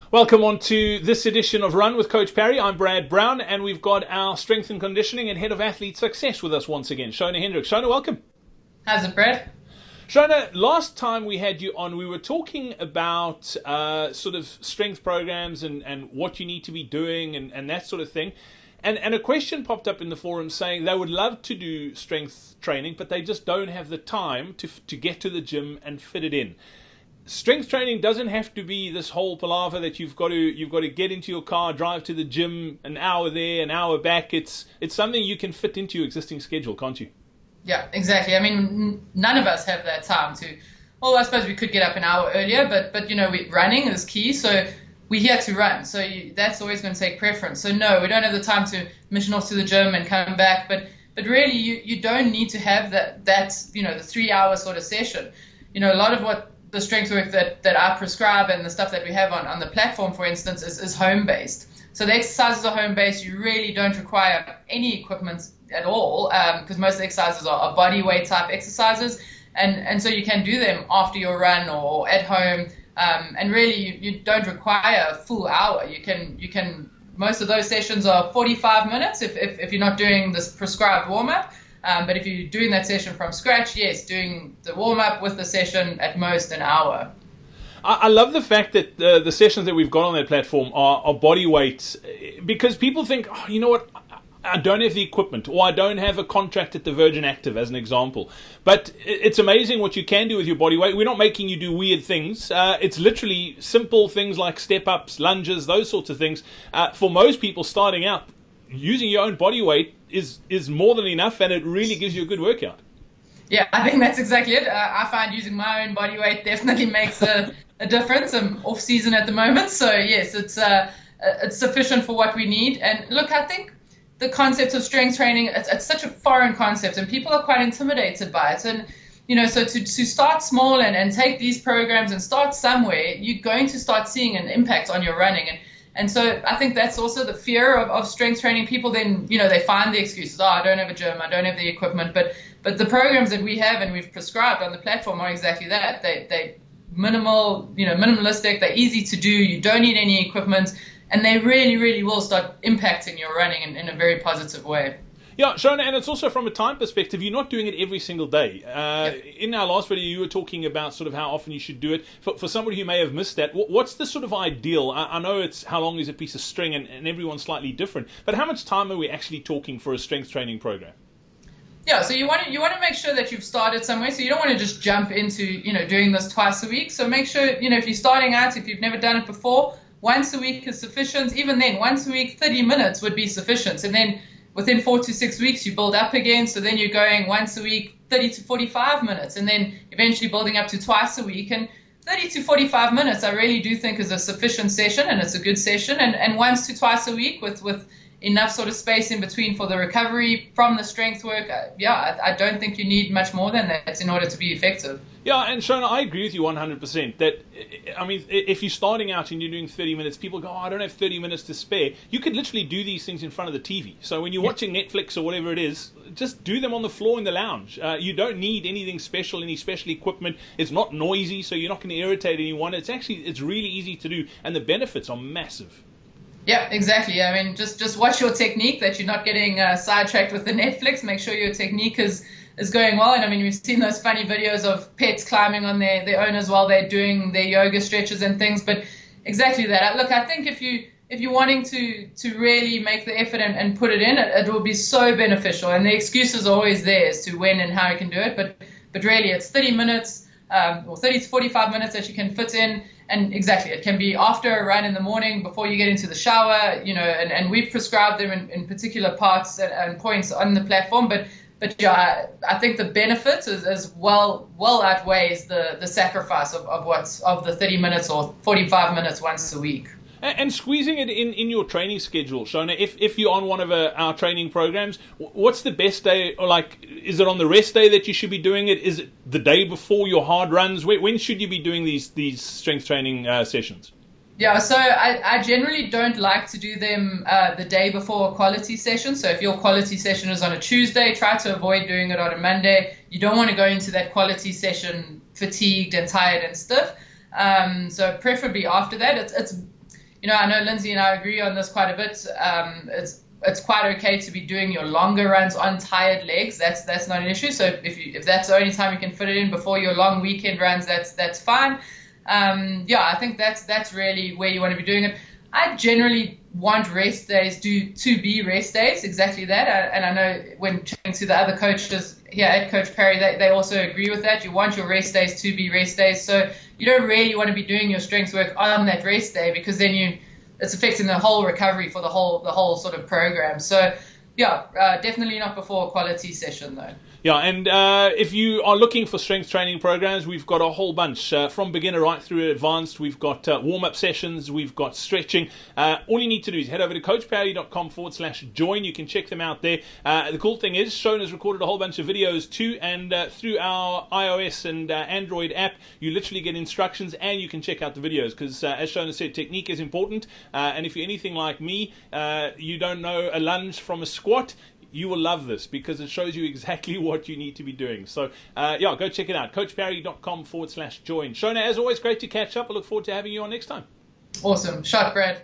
Welcome on to this edition of Run with Coach Parry. I'm Brad Brown, and we've got our strength and conditioning and head of athlete success with us once again, Shona Hendricks. Shona, welcome. How's it, Brad? Shona, last time we had you on, we were talking about sort of strength programs and what you need to be doing and that sort of thing. And a question popped up in the forum saying they would love to do strength training, but they just don't have the time to get to the gym and fit it in. Strength training doesn't have to be this whole palaver that you've got to get into your car, drive to the gym, an hour there, an hour back. It's something you can fit into your existing schedule, can't you? Yeah, exactly. I mean, none of us have that time to. Well, I suppose we could get up an hour earlier, but running is key. So we're here to run. So that's always going to take preference. So no, we don't have the time to mission off to the gym and come back. But really, you don't need to have that the 3-hour sort of session. A lot of what the strength work that I prescribe and the stuff that we have on the platform, for instance, is home-based. So the exercises are home-based. You really don't require any equipment at all because most of the exercises are body weight type exercises. And so you can do them after your run or at home. And really, you don't require a full hour. You can. Most of those sessions are 45 minutes if you're not doing this prescribed warm-up. But if you're doing that session from scratch, yes, doing the warm-up with the session at most an hour. I love the fact that the sessions that we've got on that platform are body weights, because people think, oh, you know what, I don't have the equipment, or I don't have a contract at the Virgin Active, as an example. But it's amazing what you can do with your body weight. We're not making you do weird things. It's literally simple things like step-ups, lunges, those sorts of things. For most people starting out, using your own body weight is more than enough, and it really gives you a good workout. Yeah, I think that's exactly it. I find using my own body weight definitely makes a difference. I'm off season at the moment, so yes, it's sufficient for what we need. And look, I think the concept of strength training, it's such a foreign concept, and people are quite intimidated by it. And so to start small and take these programs and start somewhere, you're going to start seeing an impact on your running. And so I think that's also the fear of strength training. People then, they find the excuses. Oh, I don't have a gym. I don't have the equipment. But the programs that we have and we've prescribed on the platform are exactly that. They minimal, minimalistic. They're easy to do. You don't need any equipment. And they really, really will start impacting your running in a very positive way. Yeah, Shona, and it's also from a time perspective, you're not doing it every single day. Yep. In our last video, you were talking about sort of how often you should do it. For somebody who may have missed that, what's the sort of ideal? I know it's how long is a piece of string, and everyone's slightly different, but how much time are we actually talking for a strength training program? Yeah, so you want to make sure that you've started somewhere. So you don't want to just jump into, doing this twice a week. So make sure, if you're starting out, if you've never done it before, once a week is sufficient. Even then, once a week, 30 minutes would be sufficient. And then within 4 to 6 weeks, you build up again. So then you're going once a week, 30 to 45 minutes, and then eventually building up to twice a week. And 30 to 45 minutes, I really do think is a sufficient session, and it's a good session. And once to twice a week with enough sort of space in between for the recovery from the strength work. I don't think you need much more than that in order to be effective. Yeah, and Shona, I agree with you 100%. That, I mean, if you're starting out and you're doing 30 minutes, people go, oh, I don't have 30 minutes to spare. You could literally do these things in front of the TV. So when you're watching Netflix or whatever it is, just do them on the floor in the lounge. You don't need anything special, any special equipment. It's not noisy, so you're not going to irritate anyone. It's really easy to do, and the benefits are massive. Yeah, exactly. I mean, just watch your technique, that you're not getting sidetracked with the Netflix. Make sure your technique is going well. And I mean, we've seen those funny videos of pets climbing on their owners while they're doing their yoga stretches and things. But exactly that. Look, I think if you're wanting to really make the effort and put it in, it will be so beneficial. And the excuses are always there as to when and how you can do it. But really, it's 30 minutes or 30 to 45 minutes that you can fit in. And exactly, it can be after a run in the morning, before you get into the shower, and we've prescribed them in particular parts and points on the platform. But yeah, I think the benefits is well outweighs the sacrifice of the 30 minutes or 45 minutes once a week. And squeezing it in your training schedule, Shona, if you're on one of our training programs, what's the best day? Or like, is it on the rest day that you should be doing it? Is it the day before your hard runs? When should you be doing these strength training sessions? Yeah, so I generally don't like to do them the day before a quality session. So if your quality session is on a Tuesday, try to avoid doing it on a Monday. You don't want to go into that quality session fatigued and tired and stiff. So preferably after that. I know Lindsay and I agree on this quite a bit. It's quite okay to be doing your longer runs on tired legs. That's not an issue. So if that's the only time you can fit it in before your long weekend runs, that's fine. I think that's really where you want to be doing it. I generally want rest days to be rest days, exactly that. And I know when chatting to the other coaches here at Coach Perry, they also agree with that. You want your rest days to be rest days. So you don't really want to be doing your strength work on that rest day, because then it's affecting the whole recovery for the whole sort of program. So definitely not before a quality session though. Yeah, and if you are looking for strength training programs, we've got a whole bunch. From beginner right through advanced, we've got warm-up sessions, we've got stretching. All you need to do is head over to coachparry.com/join. You can check them out there. The cool thing is, Shona's recorded a whole bunch of videos too, and through our iOS and Android app, you literally get instructions and you can check out the videos, because as Shona said, technique is important. And if you're anything like me, you don't know a lunge from a squat, you will love this, because it shows you exactly what you need to be doing. So, go check it out. coachparry.com/join. Shona, as always, great to catch up. I look forward to having you on next time. Awesome. Shot, Brad.